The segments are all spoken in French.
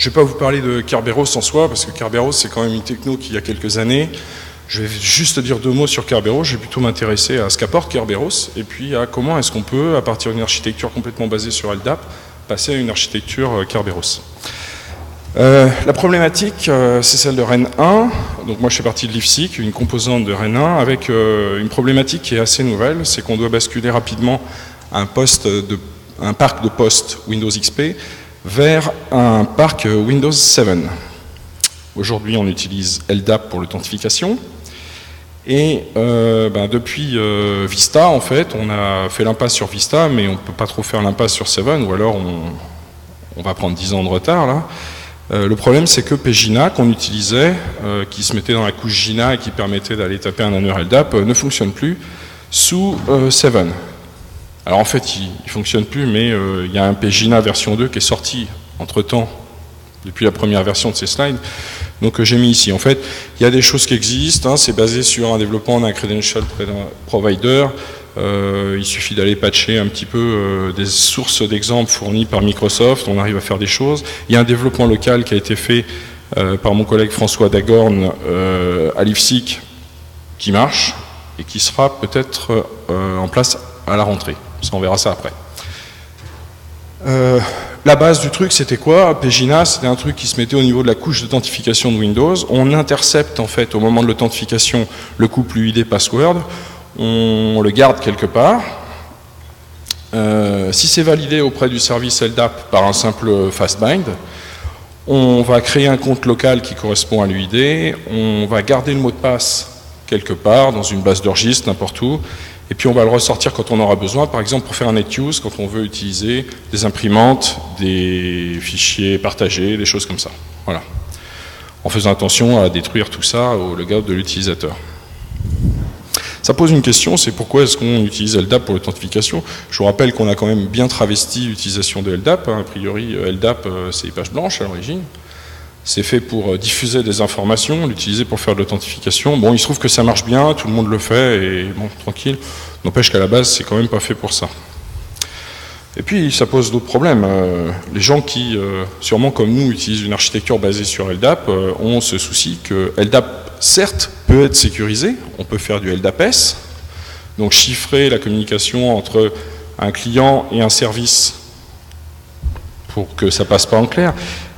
je ne vais pas vous parler de Kerberos en soi, parce que Kerberos, c'est quand même une techno qui, il y a quelques années, je vais juste dire 2 mots sur Kerberos, je vais plutôt m'intéresser à ce qu'apporte Kerberos, et puis à comment est-ce qu'on peut, à partir d'une architecture complètement basée sur LDAP, passer à une architecture Kerberos. La problématique, c'est celle de Rennes 1. Donc moi, je fais partie de l'IFSIC, une composante de Rennes 1, avec une problématique qui est assez nouvelle, c'est qu'on doit basculer rapidement un parc de postes Windows XP vers un parc Windows 7. Aujourd'hui, on utilise LDAP pour l'authentification. Et depuis Vista, en fait, on a fait l'impasse sur Vista, mais on ne peut pas trop faire l'impasse sur 7, ou alors on va prendre 10 ans de retard, là. Le problème, c'est que Pgina, qu'on utilisait, qui se mettait dans la couche Gina et qui permettait d'aller taper un annuaire LDAP, ne fonctionne plus sous 7. Alors en fait, il ne fonctionne plus, mais il y a un Pgina version 2 qui est sorti entre-temps, depuis la première version de ces slides, donc j'ai mis ici. En fait, il y a des choses qui existent, hein, c'est basé sur un développement d'un credential provider. Il suffit d'aller patcher un petit peu des sources d'exemples fournies par Microsoft, on arrive à faire des choses. Il y a un développement local qui a été fait par mon collègue François Dagorn à l'IFSIC qui marche et qui sera peut-être en place à la rentrée. Ça, on verra ça après. La base du truc, c'était quoi? Pgina, c'était un truc qui se mettait au niveau de la couche d'authentification de Windows. On intercepte, en fait, au moment de l'authentification, le couple UID-password. On le garde quelque part. Si c'est validé auprès du service LDAP par un simple fastbind, on va créer un compte local qui correspond à l'UID, on va garder le mot de passe quelque part, dans une base de registre, n'importe où, et puis on va le ressortir quand on aura besoin, par exemple pour faire un netuse, quand on veut utiliser des imprimantes, des fichiers partagés, des choses comme ça. Voilà. En faisant attention à détruire tout ça au logout de l'utilisateur. Ça pose une question, c'est pourquoi est-ce qu'on utilise LDAP pour l'authentification? Je vous rappelle qu'on a quand même bien travesti l'utilisation de LDAP. A priori, LDAP, c'est page blanche à l'origine. C'est fait pour diffuser des informations, l'utiliser pour faire de l'authentification. Bon, il se trouve que ça marche bien, tout le monde le fait, et bon, tranquille. N'empêche qu'à la base, c'est quand même pas fait pour ça. Et puis, ça pose d'autres problèmes. Les gens qui, sûrement comme nous, utilisent une architecture basée sur LDAP, ont ce souci que LDAP, certes, peut être sécurisé. On peut faire du LDAPS, donc chiffrer la communication entre un client et un service pour que ça passe pas en clair.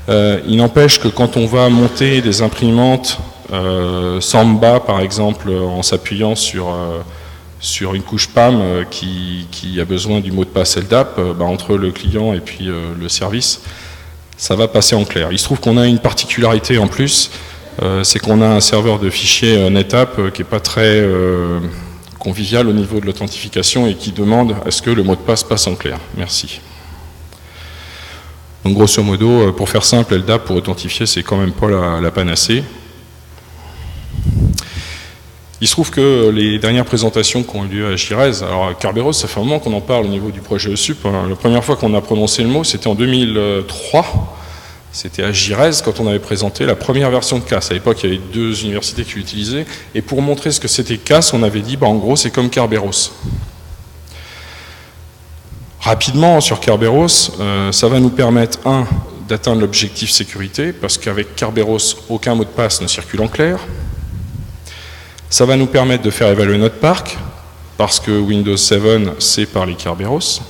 Il n'empêche que quand on va monter des imprimantes Samba, par exemple, en s'appuyant sur une couche PAM qui a besoin du mot de passe LDAP, entre le client et puis le service, ça va passer en clair. Il se trouve qu'on a une particularité en plus, c'est qu'on a un serveur de fichiers NetApp qui n'est pas très convivial au niveau de l'authentification et qui demande à ce que le mot de passe passe en clair. Merci. Donc grosso modo, pour faire simple, LDAP pour authentifier, c'est quand même pas la panacée. Il se trouve que les dernières présentations qui ont eu lieu à Jirez, alors Kerberos, ça fait un moment qu'on en parle au niveau du projet ESUP. La première fois qu'on a prononcé le mot, c'était en 2003. C'était à Jirez quand on avait présenté la première version de CAS. À l'époque, il y avait 2 universités qui l'utilisaient. Et pour montrer ce que c'était CAS, on avait dit, en gros, c'est comme Kerberos. Rapidement, sur Kerberos, ça va nous permettre, d'atteindre l'objectif sécurité, parce qu'avec Kerberos, aucun mot de passe ne circule en clair. Ça va nous permettre de faire évaluer notre parc, parce que Windows 7, c'est par les Kerberos.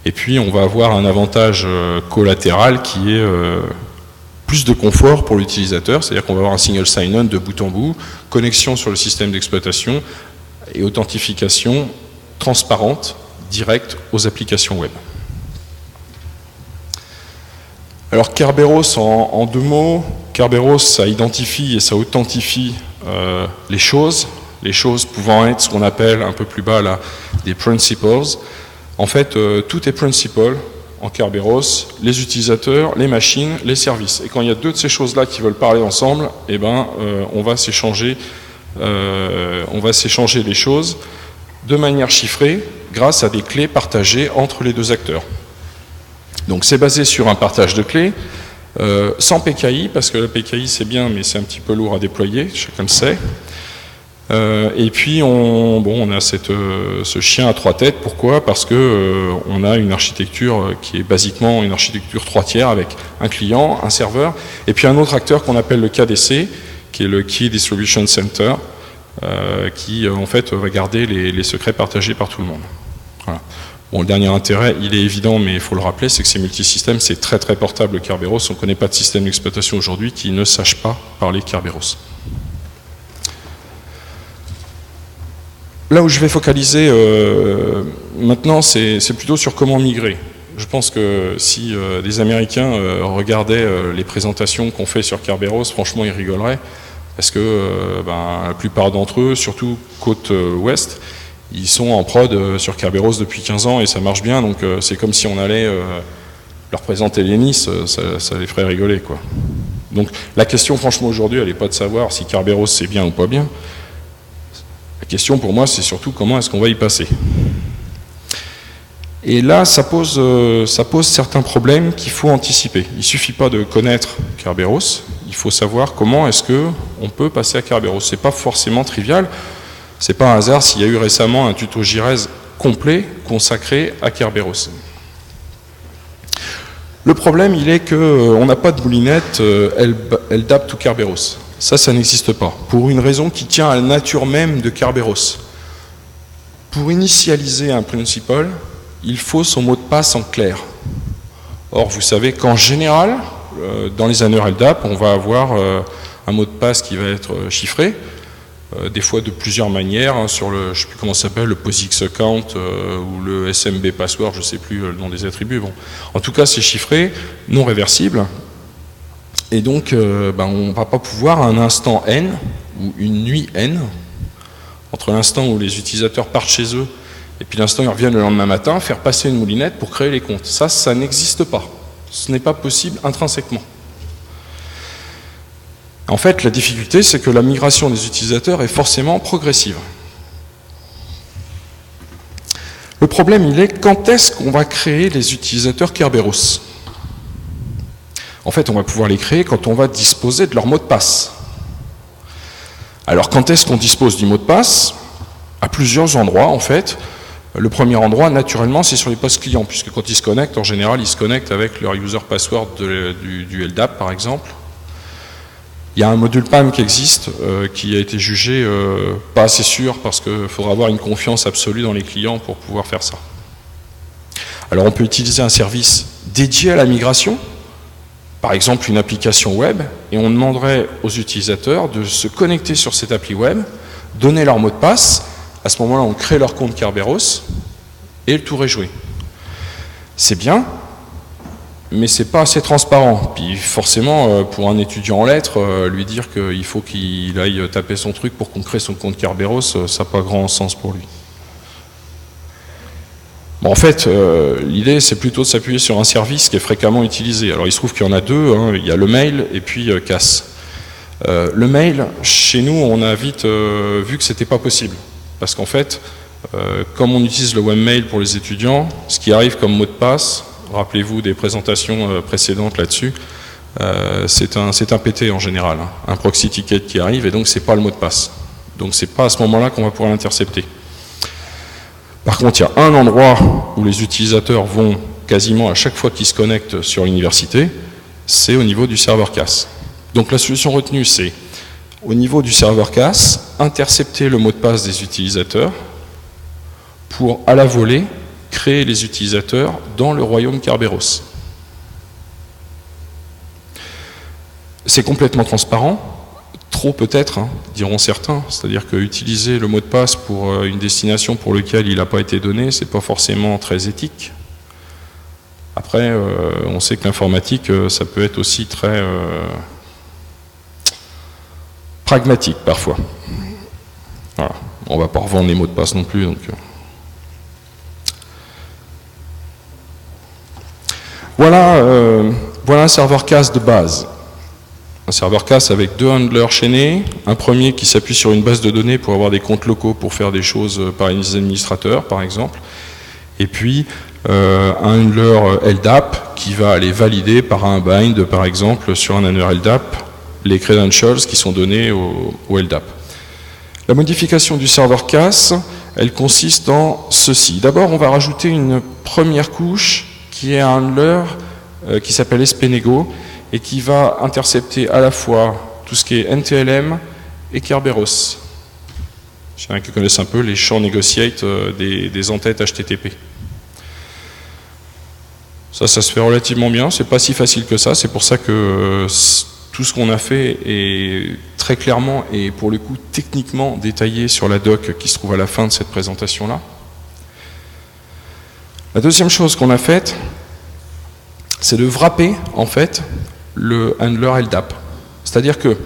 Et puis, on va avoir un avantage collatéral qui est plus de confort pour l'utilisateur, c'est-à-dire qu'on va avoir un single sign-on de bout en bout, connexion sur le système d'exploitation et authentification transparente, directe aux applications web. Alors Kerberos, en 2 mots, Kerberos, ça identifie et ça authentifie les choses pouvant être ce qu'on appelle un peu plus bas là, des principles. En fait, tout est principle en Kerberos, les utilisateurs, les machines, les services. Et quand il y a 2 de ces choses-là qui veulent parler ensemble, eh ben, on va s'échanger les choses de manière chiffrée grâce à des clés partagées entre les 2 acteurs. Donc c'est basé sur un partage de clés, sans PKI, parce que la PKI c'est bien, mais c'est un petit peu lourd à déployer, chacun le sait. Et puis on a ce chien à trois têtes. Pourquoi? Parce que on a une architecture qui est basiquement une architecture 3 tiers avec un client, un serveur, et puis un autre acteur qu'on appelle le KDC, qui est le Key Distribution Center, qui en fait va garder les secrets partagés par tout le monde. Voilà. Bon, le dernier intérêt, il est évident, mais il faut le rappeler, c'est que ces multisystèmes, c'est très très portable le Kerberos. On ne connaît pas de système d'exploitation aujourd'hui qui ne sache pas parler Kerberos. Là où je vais focaliser maintenant, c'est plutôt sur comment migrer. Je pense que si des Américains regardaient les présentations qu'on fait sur Kerberos, franchement, ils rigoleraient, parce que la plupart d'entre eux, surtout côte ouest, ils sont en prod sur Kerberos depuis 15 ans et ça marche bien, donc c'est comme si on allait leur présenter Linux, ça les ferait rigoler, quoi. Donc la question, franchement, aujourd'hui, elle n'est pas de savoir si Kerberos c'est bien ou pas bien. La question pour moi, c'est surtout comment est-ce qu'on va y passer. Et là, ça pose certains problèmes qu'il faut anticiper. Il ne suffit pas de connaître Kerberos, il faut savoir comment est-ce qu'on peut passer à Kerberos. Ce n'est pas forcément trivial, ce n'est pas un hasard s'il y a eu récemment un tuto Girez complet consacré à Kerberos. Le problème, il est qu'on n'a pas de moulinette LDAP to Kerberos. Ça n'existe pas, pour une raison qui tient à la nature même de Kerberos. Pour initialiser un principal, il faut son mot de passe en clair. Or, vous savez qu'en général, dans les anneaux LDAP, on va avoir un mot de passe qui va être chiffré, des fois de plusieurs manières, sur le, je ne sais plus comment ça s'appelle, le POSIX account ou le SMB password, je ne sais plus le nom des attributs. Bon. En tout cas, c'est chiffré, non réversible. Et donc, on ne va pas pouvoir à un instant N, ou une nuit N, entre l'instant où les utilisateurs partent chez eux et puis l'instant où ils reviennent le lendemain matin, faire passer une moulinette pour créer les comptes. Ça n'existe pas. Ce n'est pas possible intrinsèquement. En fait, la difficulté, c'est que la migration des utilisateurs est forcément progressive. Le problème, il est quand est-ce qu'on va créer les utilisateurs Kerberos? En fait, on va pouvoir les créer quand on va disposer de leur mot de passe. Alors, quand est-ce qu'on dispose du mot de passe? À plusieurs endroits, en fait. Le premier endroit, naturellement, c'est sur les postes clients, puisque quand ils se connectent, en général, ils se connectent avec leur user password du LDAP, par exemple. Il y a un module PAM qui existe, qui a été jugé pas assez sûr, parce qu'il faudra avoir une confiance absolue dans les clients pour pouvoir faire ça. Alors, on peut utiliser un service dédié à la migration, par exemple une application web, et on demanderait aux utilisateurs de se connecter sur cette appli web, donner leur mot de passe, à ce moment-là on crée leur compte Kerberos, et le tour est joué. C'est bien, mais c'est pas assez transparent. Puis forcément, pour un étudiant en lettres, lui dire qu'il faut qu'il aille taper son truc pour qu'on crée son compte Kerberos, ça n'a pas grand sens pour lui. Bon, en fait, l'idée, c'est plutôt de s'appuyer sur un service qui est fréquemment utilisé. Alors, il se trouve qu'il y en a deux, hein. Il y a le mail et puis CAS. Le mail, chez nous, on a vite vu que c'était pas possible. Parce qu'en fait, comme on utilise le webmail pour les étudiants, ce qui arrive comme mot de passe, rappelez-vous des présentations précédentes là-dessus, c'est un PT en général, hein, un proxy ticket qui arrive, et donc c'est pas le mot de passe. Donc c'est pas à ce moment-là qu'on va pouvoir l'intercepter. Par contre, il y a un endroit où les utilisateurs vont quasiment à chaque fois qu'ils se connectent sur l'université, c'est au niveau du serveur CAS. Donc la solution retenue, c'est au niveau du serveur CAS, intercepter le mot de passe des utilisateurs pour, à la volée, créer les utilisateurs dans le royaume Kerberos. C'est complètement transparent. Trop peut-être, hein, diront certains, c'est-à-dire qu'utiliser le mot de passe pour une destination pour laquelle il n'a pas été donné, c'est pas forcément très éthique. Après, on sait que l'informatique, ça peut être aussi très pragmatique parfois. Voilà. On ne va pas revendre les mots de passe non plus. Donc, voilà un serveur CAS de base. Un serveur CAS avec deux handlers chaînés, un premier qui s'appuie sur une base de données pour avoir des comptes locaux pour faire des choses par les administrateurs, par exemple, et puis un handler LDAP qui va aller valider par un bind, par exemple, sur un handler LDAP, les credentials qui sont donnés au LDAP. La modification du serveur CAS, elle consiste en ceci. D'abord, on va rajouter une première couche qui est un handler qui s'appelle SPNego et qui va intercepter à la fois tout ce qui est NTLM et Kerberos. Il y en a qui connaissent un peu les champs negotiate des entêtes HTTP. Ça se fait relativement bien, c'est pas si facile que ça, c'est pour ça que tout ce qu'on a fait est très clairement et pour le coup techniquement détaillé sur la doc qui se trouve à la fin de cette présentation-là. La deuxième chose qu'on a faite, c'est de wrapper en fait le handler LDAP. C'est-à-dire que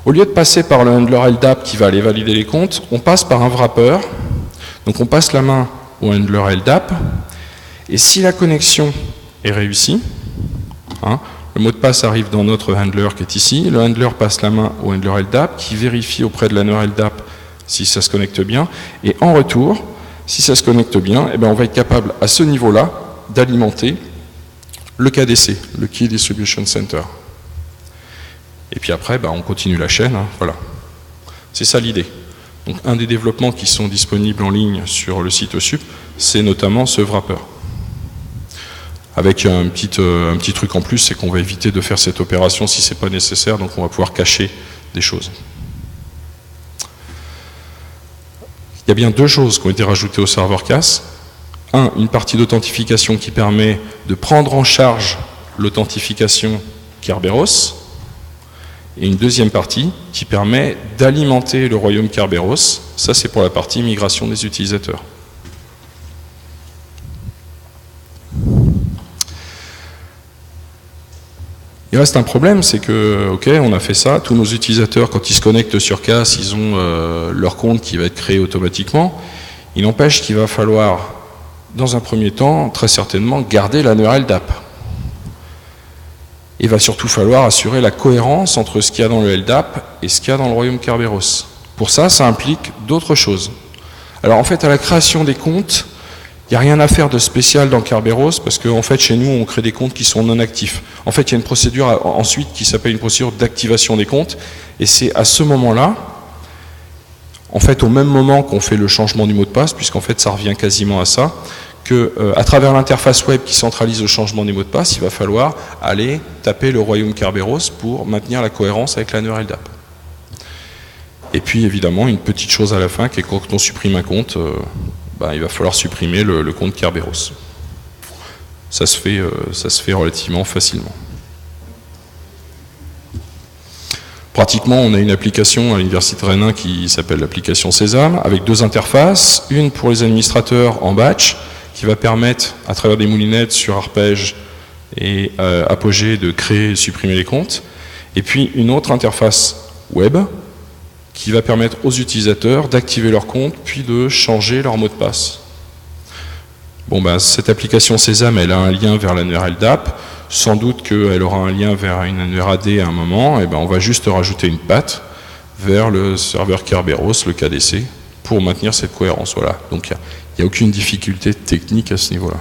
au lieu de passer par le handler LDAP qui va aller valider les comptes, on passe par un wrapper. Donc on passe la main au handler LDAP et si la connexion est réussie, le mot de passe arrive dans notre handler qui est ici, le handler passe la main au handler LDAP qui vérifie auprès de l'handler LDAP si ça se connecte bien et en retour, si ça se connecte bien, on va être capable à ce niveau-là d'alimenter le KDC, le Key Distribution Center. Et puis après, on continue la chaîne, voilà. C'est ça l'idée. Donc un des développements qui sont disponibles en ligne sur le site OSUP, c'est notamment ce wrapper. Avec un petit truc en plus, c'est qu'on va éviter de faire cette opération si ce n'est pas nécessaire, donc on va pouvoir cacher des choses. Il y a bien deux choses qui ont été rajoutées au serveur CAS. Un, une partie d'authentification qui permet de prendre en charge l'authentification Kerberos, et une deuxième partie qui permet d'alimenter le royaume Kerberos. Ça, c'est pour la partie migration des utilisateurs. Il reste un problème, c'est que, ok, on a fait ça, tous nos utilisateurs, quand ils se connectent sur CAS, ils ont leur compte qui va être créé automatiquement. Il n'empêche qu'il va falloir, dans un premier temps, très certainement, garder l'annuaire LDAP. Il va surtout falloir assurer la cohérence entre ce qu'il y a dans le LDAP et ce qu'il y a dans le royaume Kerberos. Pour ça, ça implique d'autres choses. Alors en fait, à la création des comptes, il n'y a rien à faire de spécial dans Kerberos parce qu'en fait, chez nous, on crée des comptes qui sont non actifs. En fait, il y a une procédure ensuite qui s'appelle une procédure d'activation des comptes et c'est à ce moment-là, en fait, au même moment qu'on fait le changement du mot de passe, puisqu'en fait, ça revient quasiment à ça, qu'à travers l'interface web qui centralise le changement des mots de passe, il va falloir aller taper le royaume Kerberos pour maintenir la cohérence avec l'annuaire LDAP. Et puis évidemment, une petite chose à la fin, qui est quand on supprime un compte, il va falloir supprimer le compte Kerberos. Ça se fait relativement facilement. Pratiquement, on a une application à l'Université Rennes qui s'appelle l'application Sésame, avec deux interfaces, une pour les administrateurs en batch, qui va permettre, à travers des moulinettes sur Arpège et Apogée, de créer et supprimer les comptes. Et puis une autre interface web qui va permettre aux utilisateurs d'activer leur compte, puis de changer leur mot de passe. Cette application Sésame, elle a un lien vers l'annuaire LDAP. Sans doute qu'elle aura un lien vers une annuaire AD à un moment. On va juste rajouter une patte vers le serveur Kerberos, le KDC, pour maintenir cette cohérence. Voilà. Donc il n'y a aucune difficulté technique à ce niveau-là.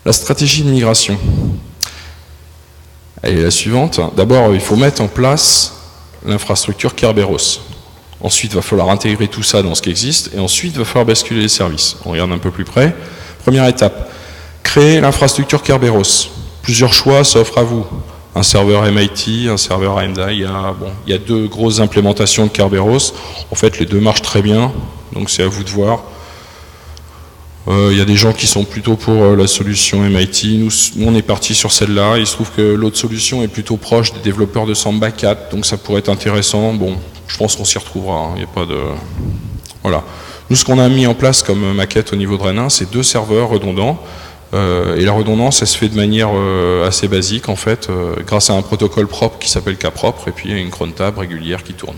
La stratégie de migration. Elle est la suivante. D'abord, il faut mettre en place l'infrastructure Kerberos. Ensuite, il va falloir intégrer tout ça dans ce qui existe, et ensuite, il va falloir basculer les services. On regarde un peu plus près. Première étape, créer l'infrastructure Kerberos. Plusieurs choix s'offrent à vous. Un serveur MIT, un serveur AMD, il y a deux grosses implémentations de Kerberos. En fait, les deux marchent très bien, donc c'est à vous de voir. Il y a des gens qui sont plutôt pour la solution MIT. Nous, on est parti sur celle-là. Il se trouve que l'autre solution est plutôt proche des développeurs de Samba 4, donc ça pourrait être intéressant. Je pense qu'on s'y retrouvera. Il n'y a pas de... Voilà. Nous, ce qu'on a mis en place comme maquette au niveau de Rennes, c'est deux serveurs redondants. Et la redondance, elle se fait de manière assez basique, en fait, grâce à un protocole propre qui s'appelle Kpropre, et puis une cron tab régulière qui tourne.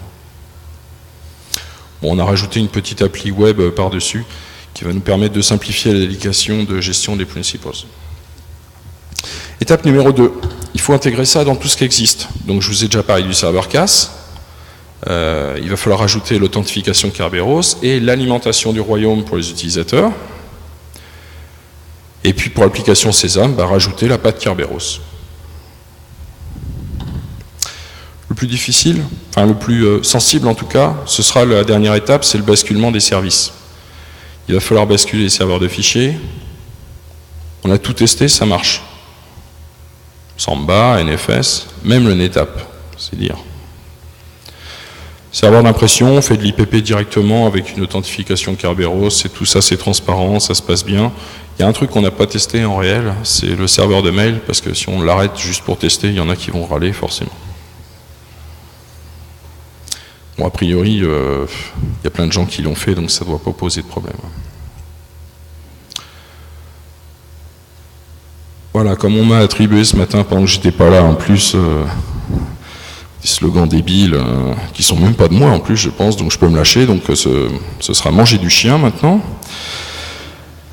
On a rajouté une petite appli web par-dessus, qui va nous permettre de simplifier la délegation de gestion des principals. Étape numéro 2, il faut intégrer ça dans tout ce qui existe. Donc je vous ai déjà parlé du serveur CAS. Il va falloir ajouter l'authentification Kerberos et l'alimentation du royaume pour les utilisateurs. Et puis pour l'application Sésame, rajouter la patte Kerberos. plus difficile, enfin le plus sensible en tout cas, ce sera la dernière étape, c'est le basculement des services. Il va falloir basculer les serveurs de fichiers. On a tout testé, ça marche. Samba, NFS, même le NetApp, c'est dire. Serveur d'impression, on fait de l'IPP directement avec une authentification Kerberos, et tout ça c'est transparent, ça se passe bien. Il y a un truc qu'on n'a pas testé en réel, c'est le serveur de mail, parce que si on l'arrête juste pour tester, il y en a qui vont râler forcément. Bon, a priori, il y a plein de gens qui l'ont fait, donc ça ne doit pas poser de problème. Voilà, comme on m'a attribué ce matin, pendant que j'étais pas là, en plus, des slogans débiles, qui sont même pas de moi en plus, je pense, donc je peux me lâcher, donc ce sera manger du chien maintenant.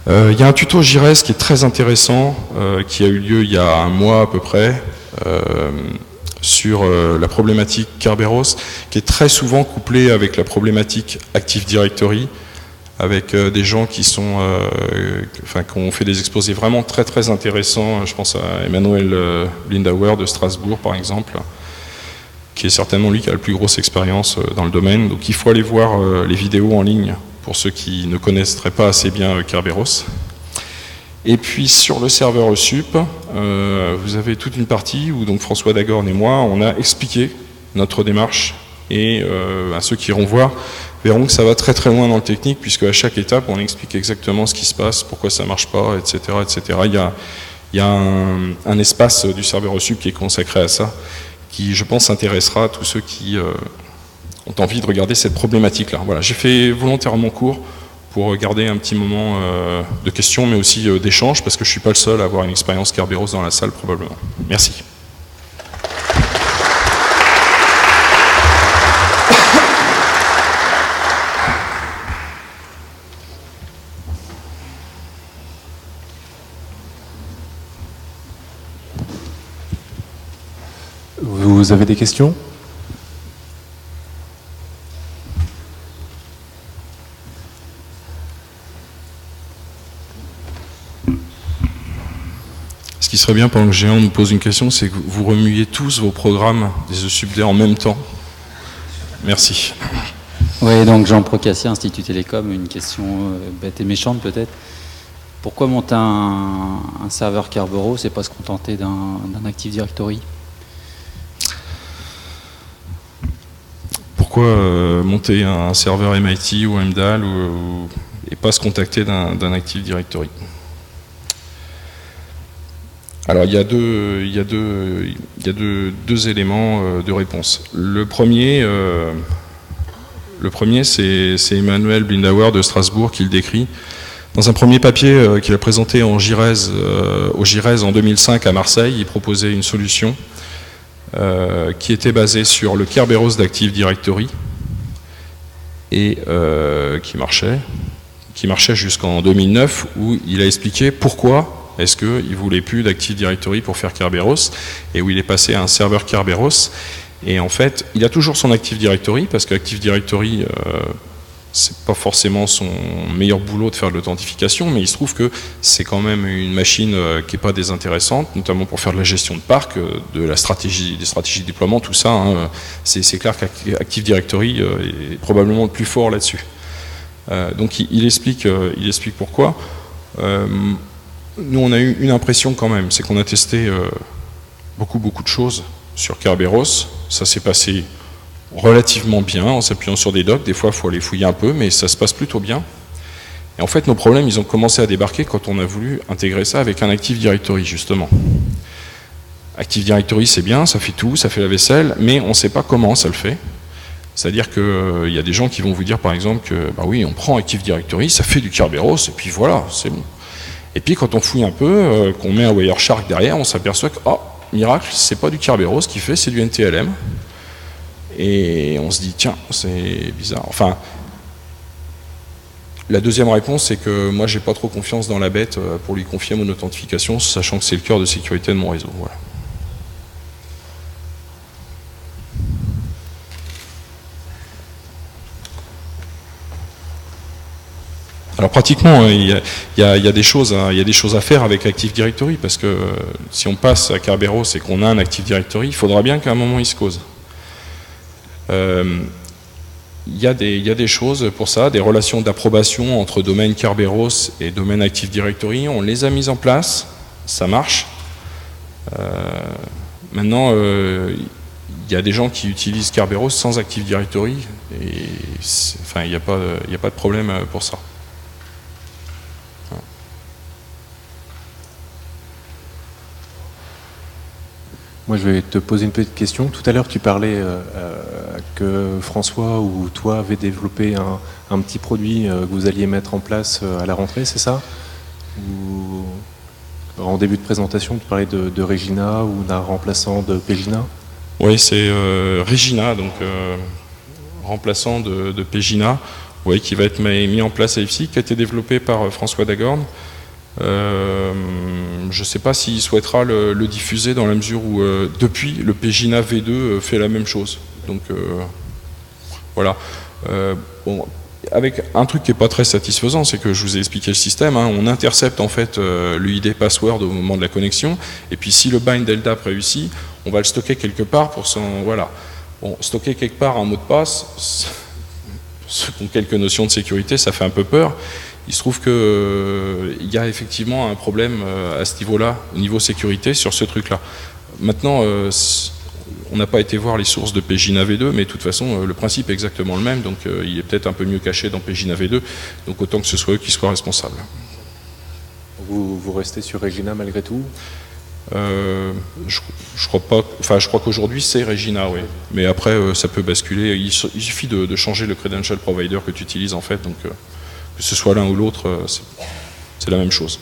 Il y a un tuto JRES qui est très intéressant, qui a eu lieu il y a un mois à peu près, sur la problématique Kerberos, qui est très souvent couplée avec la problématique Active Directory, avec des gens qui sont, qui ont fait des exposés vraiment très très intéressants. Je pense à Emmanuel Lindauer de Strasbourg par exemple, qui est certainement lui qui a la plus grosse expérience dans le domaine. Donc il faut aller voir les vidéos en ligne pour ceux qui ne connaîtraient pas assez bien Kerberos. Et puis sur le serveur SUP, vous avez toute une partie où donc François Dagorn et moi, on a expliqué notre démarche, et ceux qui iront voir verront que ça va très très loin dans le technique, puisque à chaque étape on explique exactement ce qui se passe, pourquoi ça marche pas, etc. etc. Il y a un espace du serveur SUP qui est consacré à ça, qui je pense intéressera à tous ceux qui ont envie de regarder cette problématique-là. Voilà, j'ai fait volontairement court pour garder un petit moment de questions, mais aussi d'échanges, parce que je ne suis pas le seul à avoir une expérience Kerberos dans la salle, probablement. Merci. Vous avez des questions ? Ce qui serait bien pendant que Géant nous pose une question, c'est que vous remuiez tous vos programmes des ESUBD en même temps. Merci. Oui, donc Jean Procassia, Institut Télécom, une question bête et méchante peut-être. Pourquoi monter un serveur Kerberos et pas se contenter d'un Active Directory ? Pourquoi monter un serveur MIT ou MDAL et pas se contacter d'un Active Directory? Alors il y a deux éléments de réponse. Le premier c'est Emmanuel Lindauer de Strasbourg qui le décrit. Dans un premier papier qu'il a présenté au JRES en 2005 à Marseille, il proposait une solution qui était basée sur le Kerberos d'Active Directory et qui marchait jusqu'en 2009, où il a expliqué pourquoi est-ce qu'il ne voulait plus d'Active Directory pour faire Kerberos, et où il est passé à un serveur Kerberos. Et en fait, il a toujours son Active Directory, parce qu'Active Directory, c'est pas forcément son meilleur boulot de faire de l'authentification, mais il se trouve que c'est quand même une machine qui n'est pas désintéressante, notamment pour faire de la gestion de parc, des stratégies de déploiement, tout ça. Hein. C'est clair qu'Active Directory est probablement le plus fort là-dessus. Donc il explique pourquoi. Nous, on a eu une impression quand même, c'est qu'on a testé beaucoup de choses sur Kerberos. Ça s'est passé relativement bien en s'appuyant sur des docs. Des fois, il faut aller fouiller un peu, mais ça se passe plutôt bien. Et en fait, nos problèmes, ils ont commencé à débarquer quand on a voulu intégrer ça avec un Active Directory, justement. Active Directory, c'est bien, ça fait tout, ça fait la vaisselle, mais on ne sait pas comment ça le fait. C'est-à-dire qu'il y a des gens qui vont vous dire, par exemple, que bah oui, on prend Active Directory, ça fait du Kerberos, et puis voilà, c'est bon. Et puis quand on fouille un peu, qu'on met un Wireshark derrière, on s'aperçoit que, oh, miracle, c'est pas du Kerberos qu'il fait, c'est du NTLM. Et on se dit, tiens, c'est bizarre. Enfin, la deuxième réponse, c'est que moi, j'ai pas trop confiance dans la bête pour lui confier mon authentification, sachant que c'est le cœur de sécurité de mon réseau. Voilà. Alors pratiquement, il y a des choses à faire avec Active Directory, parce que si on passe à Kerberos et qu'on a un Active Directory, il faudra bien qu'à un moment il se cause. Il y a des choses pour ça, des relations d'approbation entre domaine Kerberos et domaine Active Directory. On les a mises en place, ça marche. Maintenant, il y a des gens qui utilisent Kerberos sans Active Directory, et enfin, il n'y a pas de problème pour ça. Moi, je vais te poser une petite question. Tout à l'heure, tu parlais que François ou toi avez développé un petit produit que vous alliez mettre en place à la rentrée, c'est ça? Ou en début de présentation, tu parlais de Regina ou d'un remplaçant de Pegina? Oui, c'est Regina, donc remplaçant de Pegina, oui, qui va être mis en place à IFSI, qui a été développé par François Dagorn. Je ne sais pas s'il souhaitera le diffuser dans la mesure où depuis le Pegina V2 fait la même chose. Donc voilà. Bon, avec un truc qui n'est pas très satisfaisant, c'est que je vous ai expliqué le système, hein, on intercepte en fait l'UID password au moment de la connexion, et puis si le bind LDAP réussit, on va le stocker quelque part pour son... Voilà. Bon, stocker quelque part un mot de passe, ceux qui ont quelques notions de sécurité, ça fait un peu peur. Il se trouve qu'il y a effectivement un problème à ce niveau-là, au niveau sécurité, sur ce truc-là. Maintenant, on n'a pas été voir les sources de Pegina V2, mais de toute façon, le principe est exactement le même, donc il est peut-être un peu mieux caché dans Pegina V2, donc autant que ce soit eux qui soient responsables. Vous restez sur Regina malgré tout? Je crois pas. Enfin, je crois qu'aujourd'hui c'est Regina, oui. Mais après, ça peut basculer. Il suffit de changer le credential provider que tu utilises en fait, donc que ce soit l'un ou l'autre, c'est la même chose.